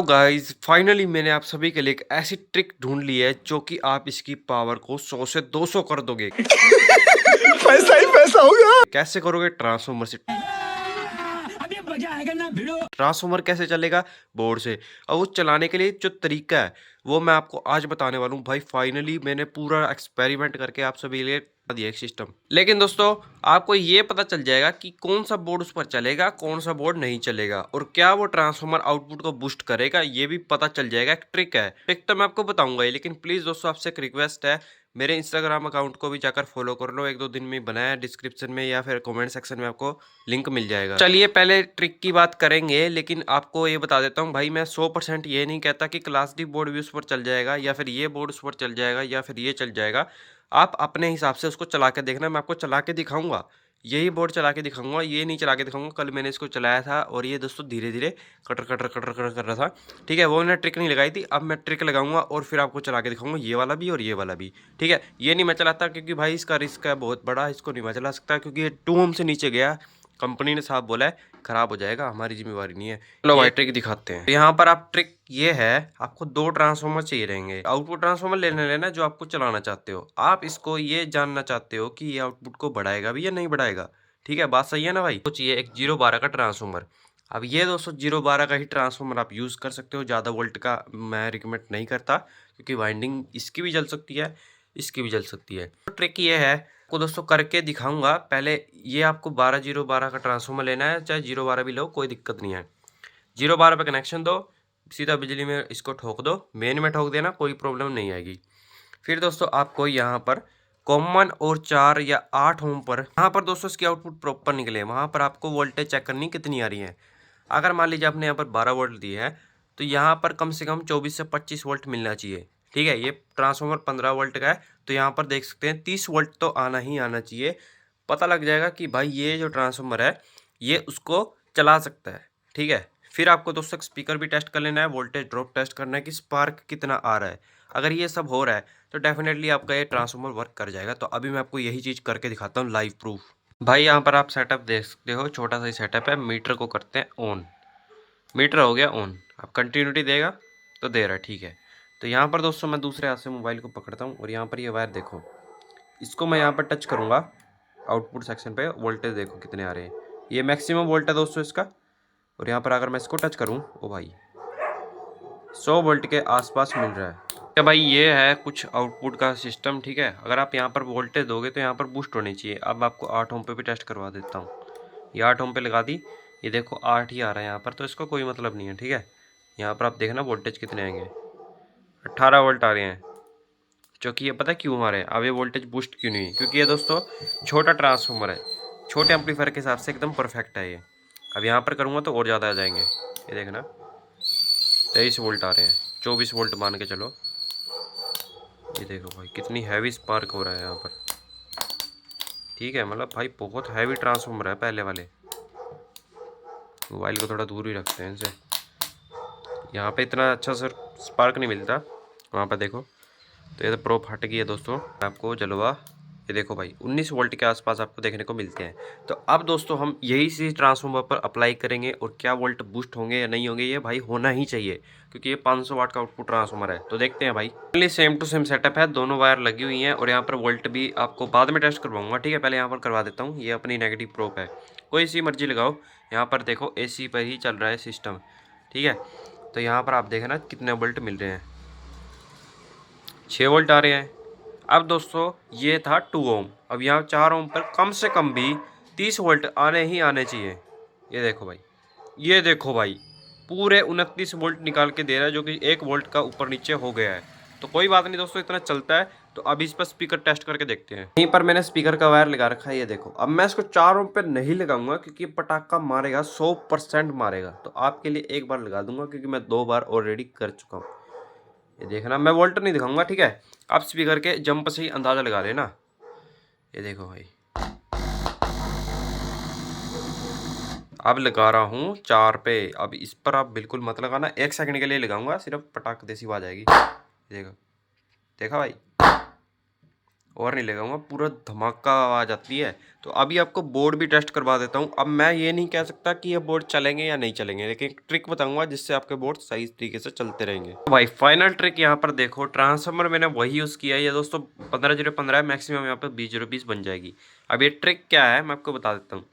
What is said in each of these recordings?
तो guys finally मैंने आप सभी के लिए एक ऐसी ट्रिक ढूंढ ली है जो कि आप इसकी पावर को 100 से 200 कर दोगे। पैसा ही पैसा होगा। कैसे करोगे? ट्रांसफॉर्मर से। अभी मजा आएगा ना भिड़ो। ट्रांसफॉर्मर कैसे चलेगा? बोर्ड से। और वो चलाने के लिए जो तरीका है वो मैं आपको आज बताने वाला हूँ। भाई फाइनली मैंने पूरा एक्सपेरिमेंट करके आप सभी के लिए बता दिया एक सिस्टम। लेकिन दोस्तों आपको ये पता चल जाएगा कि कौन सा बोर्ड उस पर चलेगा, कौन सा बोर्ड नहीं चलेगा, और क्या वो ट्रांसफॉर्मर आउटपुट को बूस्ट करेगा, ये भी पता चल जाएगा। एक ट्रिक है, ट्रिक तो मैं आपको बताऊंगा ही, लेकिन प्लीज दोस्तों आपसे एक रिक्वेस्ट है, मेरे इंस्टाग्राम अकाउंट को भी जाकर फॉलो कर लो। 1-2 दिन में बनाया, डिस्क्रिप्शन में या फिर कमेंट सेक्शन में आपको लिंक मिल जाएगा। चलिए पहले ट्रिक की बात करेंगे, लेकिन आपको ये बता देता हूँ भाई, मैं 100% ये नहीं कहता कि क्लास डी बोर्ड भी उस पर चल जाएगा या फिर ये बोर्ड उस पर चल जाएगा या फिर ये चल जाएगा। आप अपने हिसाब से उसको चला के देखना, मैं आपको चला के दिखाऊंगा, यही बोर्ड चला के दिखाऊंगा, ये नहीं चला के दिखाऊंगा। कल मैंने इसको चलाया था और ये दोस्तों धीरे धीरे कटर कटर कटर कटर कर रहा था। ठीक है, वो मैंने ट्रिक नहीं लगाई थी, अब मैं ट्रिक लगाऊंगा और फिर आपको चला के दिखाऊंगा, ये वाला भी और ये वाला भी। ठीक है, ये नहीं मैं चलाता क्योंकि भाई इसका रिस्क है बहुत बड़ा, इसको नहीं मैं चला सकता क्योंकि ये 2 ओम से नीचे गया, कंपनी ने साफ बोला है खराब हो जाएगा, हमारी जिम्मेवारी नहीं है। चलो भाई ट्रिक दिखाते हैं। यहाँ पर आप ट्रिक ये है, आपको 2 ट्रांसफॉर्मर चाहिए रहेंगे। आउटपुट ट्रांसफॉर्मर लेना जो आपको चलाना चाहते हो। आप इसको ये जानना चाहते हो कि ये आउटपुट को बढ़ाएगा भी या नहीं बढ़ाएगा। ठीक है, बात सही है ना भाई? तो चाहिए एक 0-12 का ट्रांसफॉर्मर। अब ये दोस्तों 0-12 का ही ट्रांसफॉर्मर आप यूज़ कर सकते हो, ज़्यादा वोल्ट का मैं रिकमेंड नहीं करता क्योंकि वाइंडिंग इसकी भी जल सकती है, इसकी भी जल सकती है। तो ट्रिक ये है, आपको दोस्तों करके दिखाऊंगा। पहले ये आपको 12-0-12 का ट्रांसफॉर्मर लेना है, चाहे 0-12 भी लो, कोई दिक्कत नहीं है। 0-12 पे कनेक्शन दो, सीधा बिजली में इसको ठोक दो, मेन में ठोक देना, कोई प्रॉब्लम नहीं आएगी। फिर दोस्तों आपको यहाँ पर कॉमन और 4 या 8 ओम पर, यहाँ पर दोस्तों इसकी आउटपुट प्रॉपर निकले, वहाँ पर आपको वोल्टेज चेक करनी कितनी आ रही है। अगर मान लीजिए आपने यहाँ पर 12 वोल्ट दी है तो यहाँ पर कम से कम 24 से 25 वोल्ट मिलना चाहिए। ठीक है, ये ट्रांसफॉर्मर 15 वोल्ट का है तो यहाँ पर देख सकते हैं 30 वोल्ट तो आना ही आना चाहिए। पता लग जाएगा कि भाई ये जो ट्रांसफॉर्मर है ये उसको चला सकता है। ठीक है, फिर आपको दोस्तों स्पीकर भी टेस्ट कर लेना है, वोल्टेज ड्रॉप टेस्ट करना है कि स्पार्क कितना आ रहा है। अगर ये सब हो रहा है तो डेफिनेटली आपका ये ट्रांसफॉर्मर वर्क कर जाएगा। तो अभी मैं आपको यही चीज़ करके दिखाता हूँ लाइव प्रूफ। भाई यहाँ पर आप सेटअप देख सकते हो, छोटा सा ही सेटअप है। मीटर को करते हैं ऑन, मीटर हो गया ऑन। अब कंटिन्यूटी देगा तो दे रहा है, ठीक है। तो यहाँ पर दोस्तों मैं दूसरे हाथ से मोबाइल को पकड़ता हूँ और यहाँ पर ये वायर देखो, इसको मैं यहाँ पर टच करूँगा, आउटपुट सेक्शन पे वोल्टेज देखो कितने आ रहे हैं। ये मैक्सिमम वोल्ट है दोस्तों इसका। और यहाँ पर अगर मैं इसको टच करूँ, ओ भाई 100 वोल्ट के आसपास मिल रहा है। क्या भाई, ये है कुछ आउटपुट का सिस्टम। ठीक है, अगर आप यहाँ पर वोल्टेज दोगे तो यहाँ पर बूस्ट होनी चाहिए। अब आपको 8 ओम पे भी टेस्ट करवा देता हूँ। ये 8 ओम पे लगा दी, ये देखो 8 ही आ रहा है यहाँ पर, तो इसका कोई मतलब नहीं है। ठीक है, यहाँ पर आप देखना वोल्टेज कितने आएंगे, 18 वोल्ट आ रहे हैं। क्योंकि ये पता है क्यों आ रहे हैं, अब ये वोल्टेज बूस्ट क्यों नहीं है, क्योंकि ये दोस्तों छोटा ट्रांसफॉर्मर है, छोटे एम्पलीफायर के हिसाब से एकदम परफेक्ट है ये। अब यहाँ पर करूँगा तो और ज़्यादा आ जाएंगे, ये देखना 23 वोल्ट आ रहे हैं, 24 वोल्ट मान के चलो। ये देखो भाई कितनी हैवी स्पार्क हो रहा है यहाँ पर। ठीक है, मतलब भाई बहुत हैवी ट्रांसफॉर्मर है पहले वाले। मोबाइल को थोड़ा दूर ही रखते हैं इनसे, यहाँ पे इतना अच्छा सर स्पार्क नहीं मिलता, वहाँ पर देखो। तो ये तो प्रो फट गई है दोस्तों, आपको जलवा, ये देखो भाई 19 वोल्ट के आसपास आपको देखने को मिलते हैं। तो अब दोस्तों हम यही चीज़ ट्रांसफॉर्मर पर अप्लाई करेंगे और क्या वोल्ट बूस्ट होंगे या नहीं होंगे ये भाई होना ही चाहिए, क्योंकि ये 500 वाट का आउटपुट ट्रांसफॉर्मर है। तो देखते हैं भाई, सेम टू सेम सेटअप है, दोनों वायर लगी हुई हैं और यहाँ पर वोल्ट भी आपको बाद में टेस्ट करवाऊंगा। ठीक है, पहले यहाँ पर करवा देता हूँ। ये अपनी नेगेटिव प्रोब है, कोई सी मर्जी लगाओ। यहाँ पर देखो AC पर ही चल रहा है सिस्टम। ठीक है, तो यहाँ पर आप देखना कितने वोल्ट मिल रहे हैं, 6 वोल्ट आ रहे हैं। अब दोस्तों ये था 2 ओम, अब यहाँ 4 ओम पर कम से कम भी 30 वोल्ट आने ही आने चाहिए। ये देखो भाई, ये देखो भाई पूरे 29 वोल्ट निकाल के दे रहा है, जो कि 1 वोल्ट का ऊपर नीचे हो गया है। तो कोई बात नहीं दोस्तों, इतना चलता है। तो अब इस पर स्पीकर टेस्ट करके देखते हैं। यहीं पर मैंने स्पीकर का वायर लगा रखा है, ये देखो। अब मैं इसको 4 ओम पर नहीं लगाऊंगा क्योंकि पटाखा मारेगा, 100% मारेगा। तो आपके लिए एक बार लगा दूंगा क्योंकि मैं 2 बार ऑलरेडी कर चुका हूँ। ये देखना, मैं वोल्ट नहीं दिखाऊंगा। ठीक है, आप स्पीकर के जंप से ही अंदाजा लगा लेना। ये देखो भाई, अब लगा रहा हूँ 4 पे। अब इस पर आप बिल्कुल मत लगाना, 1 सेकंड के लिए लगाऊंगा, सिर्फ पटाख देसी आवाज आएगी। ये देखो, देखा भाई, और नहीं लगाऊंगा, पूरा धमाका आवाज़ आती है। तो अभी आपको बोर्ड भी टेस्ट करवा देता हूँ। अब मैं ये नहीं कह सकता कि ये बोर्ड चलेंगे या नहीं चलेंगे, लेकिन एक ट्रिक बताऊंगा जिससे आपके बोर्ड सही तरीके से चलते रहेंगे। तो भाई फाइनल ट्रिक यहाँ पर देखो, ट्रांसफार्मर मैंने वही यूज़ किया है। ये दोस्तों 15-0-15 है, मैक्सिमम यहाँ पर 20-0-20 बन जाएगी। अब ये ट्रिक क्या है मैं आपको बता देता हूँ।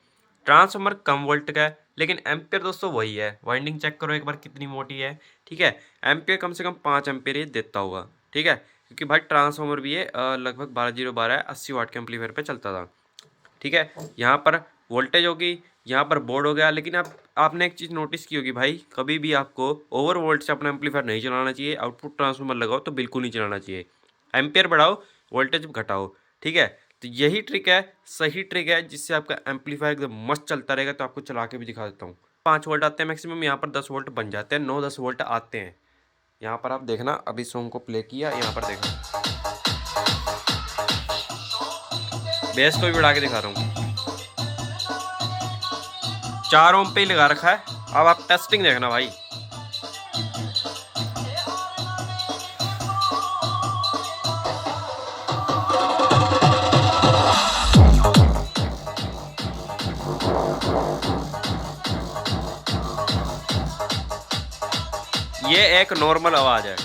ट्रांसफार्मर कम वोल्ट का है, लेकिन एम्पियर दोस्तों वही है। वाइंडिंग चेक करो एक बार कितनी मोटी है, ठीक है। एम्पियर कम से कम 5 एम्पियर ये देता होगा, ठीक है, क्योंकि भाई ट्रांसफार्मर भी ये लगभग 12-0-12 80 वाट के एम्पलीफायर पे चलता था, ठीक है। यहाँ पर वोल्टेज होगी, यहाँ पर बोर्ड हो गया। लेकिन आपने एक चीज़ नोटिस की होगी भाई, कभी भी आपको ओवर वोल्ट से अपना एम्पलीफायर नहीं चलाना चाहिए। आउटपुट ट्रांसफार्मर लगाओ तो बिल्कुल नहीं चलाना चाहिए। एम्पियर बढ़ाओ, वोल्टेज घटाओ, ठीक है। तो यही ट्रिक है, सही ट्रिक है, जिससे आपका एम्पलीफायर एकदम मस्त चलता रहेगा। तो आपको चला के भी दिखा देता हूँ। 5 वोल्ट आते हैं मैक्सिमम, यहाँ पर 10 वोल्ट बन जाते हैं, 9-10 वोल्ट आते हैं। यहाँ पर आप देखना, अभी सॉन्ग को प्ले किया, यहाँ पर देखना बेस को भी बढ़ा के दिखा रहा हूँ। 4 ओम पे ही लगा रखा है। अब आप टेस्टिंग देखना भाई। ये एक नॉर्मल आवाज है,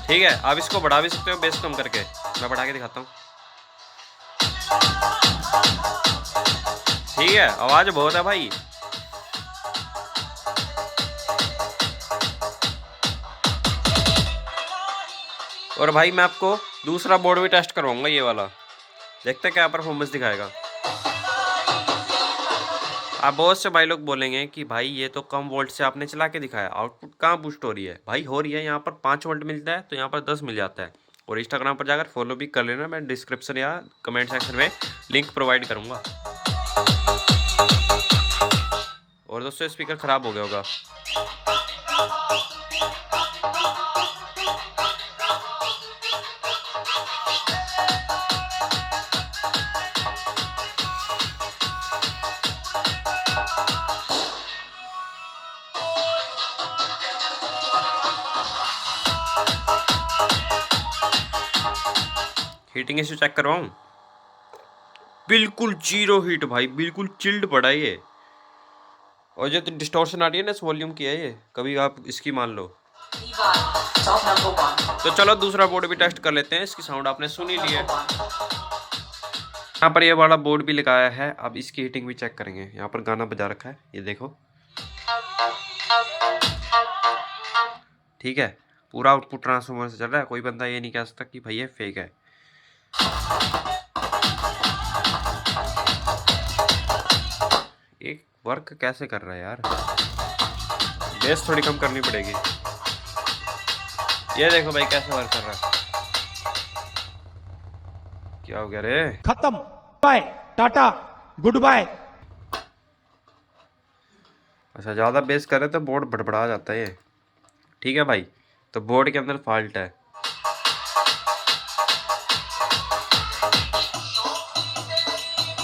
ठीक है। आप इसको बढ़ा भी सकते हो बेस कम करके, मैं बढ़ा के दिखाता हूँ, ठीक है। आवाज बहुत है भाई। और भाई मैं आपको दूसरा बोर्ड भी टेस्ट करवाऊंगा, ये वाला। देखते हैं क्या परफॉर्मेंस दिखाएगा। आप बहुत से भाई लोग बोलेंगे कि भाई ये तो कम वोल्ट से आपने चला के दिखाया, आउटपुट कहाँ बूस्ट हो रही है। भाई हो रही है, यहाँ पर 5 वोल्ट मिलता है तो यहाँ पर 10 मिल जाता है। और इंस्टाग्राम पर जाकर फॉलो भी कर लेना, मैं डिस्क्रिप्शन या कमेंट सेक्शन में लिंक प्रोवाइड करूँगा। और दोस्तों स्पीकर ख़राब हो गया होगा। हीटिंग इशू चेक करवाऊँ? बिल्कुल जीरो हीट भाई, बिल्कुल चिल्ड पड़ा है ये। और जो डिस्टॉर्शन आ रही है ना, इस वॉल्यूम की है ये, कभी आप इसकी मान लो। तो चलो दूसरा बोर्ड भी टेस्ट कर लेते हैं। इसकी साउंड आपने सुन ही ली है। यहाँ पर ये वाला बोर्ड भी लगाया है। अब इसकी हीटिंग भी चेक करेंगे। यहाँ पर गाना बजा रखा है, ये देखो, ठीक है। पूरा आउटपुट ट्रांसफार्मर से चल रहा है। कोई बंदा ये नहीं कह सकता कि भाई ये फेक है। एक वर्क कैसे कर रहा है यार, बेस थोड़ी कम करनी पड़ेगी। ये देखो भाई कैसे वर्क कर रहा है। क्या हो गया रे? खत्म, बाय टाटा गुड बाय। अच्छा, ज़्यादा बेस करे तो बोर्ड बड़बड़ा जाता है ये, ठीक है भाई। तो बोर्ड के अंदर फॉल्ट है।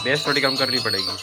बेस थोड़ी कम करनी पड़ेगी।